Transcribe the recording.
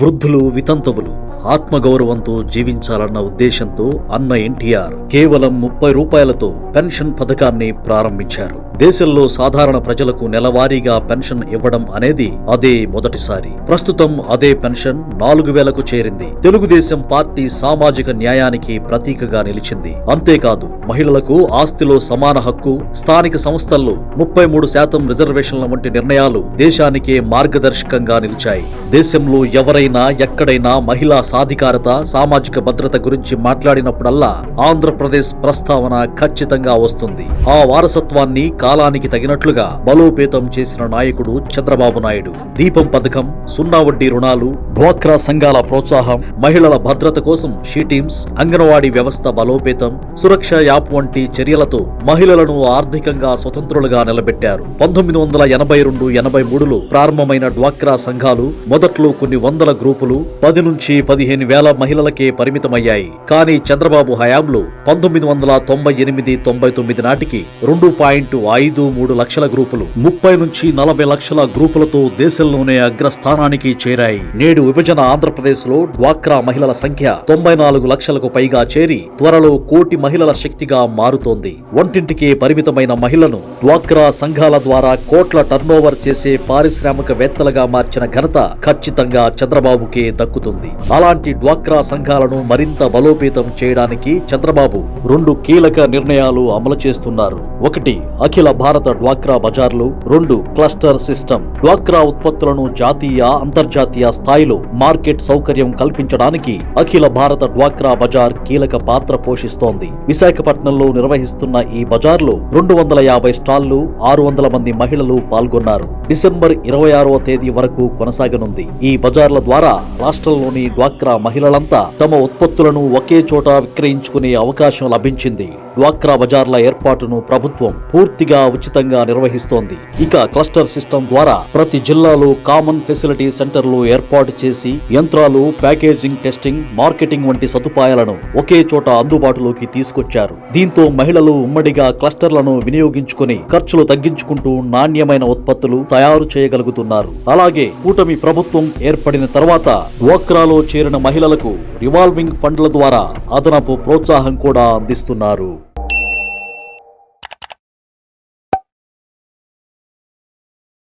వృద్ధులు వితంతువులు ఆత్మగౌరవంతో జీవించాలన్న ఉద్దేశంతో అన్న ఎన్టీఆర్ కేవలం 30 రూపాయలతో పెన్షన్ పథకాన్ని ప్రారంభించారు. దేశంలో సాధారణ ప్రజలకు నెలవారీగా పెన్షన్ ఇవ్వడం అనేది అదే మొదటిసారి. ప్రస్తుతం అదే పెన్షన్ 4000కు చేరింది. తెలుగుదేశం పార్టీ సామాజిక న్యాయానికి ప్రతీకగా నిలిచింది. అంతేకాదు, మహిళలకు ఆస్తిలో సమాన హక్కు, స్థానిక సంస్థల్లో 33% రిజర్వేషన్ల వంటి నిర్ణయాలు దేశానికే మార్గదర్శకంగా నిలిచాయి. దేశంలో ఎవరైనా ఎక్కడైనా మహిళా సాధికారత, సామాజిక భద్రత గురించి మాట్లాడినప్పుడల్లా ఆంధ్రప్రదేశ్ ప్రస్తావన ఖచ్చితంగా వస్తుంది. ఆ వారసత్వాన్ని కాలానికి తగినట్లుగా బలోపేతం చేసిన నాయకుడు చంద్రబాబు నాయుడు. దీపం పథకం, 0 వడ్డీ రుణాలు, డ్వాక్రా సంఘాల ప్రోత్సాహం, మహిళల భద్రత కోసం షీ టీమ్స్, అంగన్వాడీ వ్యవస్థ బలోపేతం, సురక్ష యాప్ వంటి చర్యలతో మహిళలను ఆర్థికంగా స్వతంత్రులుగా నిలబెట్టారు. 1982-83లో ప్రారంభమైన డ్వాక్రా సంఘాలు మొదట్లో కొన్ని వందల గ్రూపులు 10 నుంచి 15,000 మహిళలకే పరిమితమయ్యాయి. కానీ చంద్రబాబు హయాంలో 1998-99 నాటికి 2.53 లక్షల గ్రూపులు, 30 నుంచి 40 లక్షల గ్రూపులతో దేశంలోనే అగ్రస్థానానికి చేరాయి. నేడు విభజన ఆంధ్రప్రదేశ్ లో డ్వాక్రా మహిళల సంఖ్య 94 లక్షలకు పైగా చేరి త్వరలో 1 కోటి మహిళల శక్తిగా మారుతోంది. వంటింటికే పరిమితమైన మహిళను డ్వాక్రా సంఘాల ద్వారా కోట్ల టర్నోవర్ చేసే పారిశ్రామికవేత్తలుగా మార్చిన ఘనత ఖచ్చితంగా చంద్రబాబుకే దక్కుతుంది. అలాంటి డ్వాక్రా సంఘాలను మరింత బలోపేతం చేయడానికి చంద్రబాబు 2 కీలక నిర్ణయాలు అమలు చేస్తున్నారు. 1. అఖిల భారత డ్వాక్రా బజార్లు. 2. Cluster system. డ్వాక్రా ఉత్పత్తులను జాతీయ, అంతర్జాతీయ స్థాయిలో మార్కెట్ సౌకర్యం కల్పించడానికి అఖిల భారత డ్వాక్రా బజార్ కీలక పాత్ర పోషిస్తోంది. విశాఖపట్నంలో నిర్వహిస్తున్న ఈ బజార్లో 250 స్టాళ్లు, 600 మంది మహిళలు పాల్గొన్నారు. డిసెంబర్ 26వ తేదీ వరకు కొనసాగనుంది. ఈ బజార్ల ద్వారా రాష్ట్రంలోని డ్వాక్రా మహిళలంతా తమ ఉత్పత్తులను ఒకే చోట విక్రయించుకునే అవకాశం లభించింది. డ్వాక్రా బజార్ల ఏర్పాటును ప్రభుత్వం పూర్తిగా ఉచితంగా నిర్వహిస్తోంది. ఇక క్లస్టర్ సిస్టమ్ ద్వారా ప్రతి జిల్లాలో కామన్ ఫెసిలిటీ సెంటర్లు ఏర్పాటు చేసి యంత్రాలు, ప్యాకేజింగ్, టెస్టింగ్, మార్కెటింగ్ వంటి సదుపాయాలను ఒకే చోట అందుబాటులోకి తీసుకొచ్చారు. దీంతో మహిళలు ఉమ్మడిగా క్లస్టర్లను వినియోగించుకుని ఖర్చులు తగ్గించుకుంటూ నాణ్యమైన ఉత్పత్తులు తయారు చేయగలుగుతున్నారు. అలాగే కూటమి ప్రభుత్వం ఏర్పడిన తర్వాత డ్వాక్రాలో చేరిన మహిళలకు రివాల్వింగ్ ఫండ్ల ద్వారా అదనపు ప్రోత్సాహం కూడా అందిస్తున్నారు.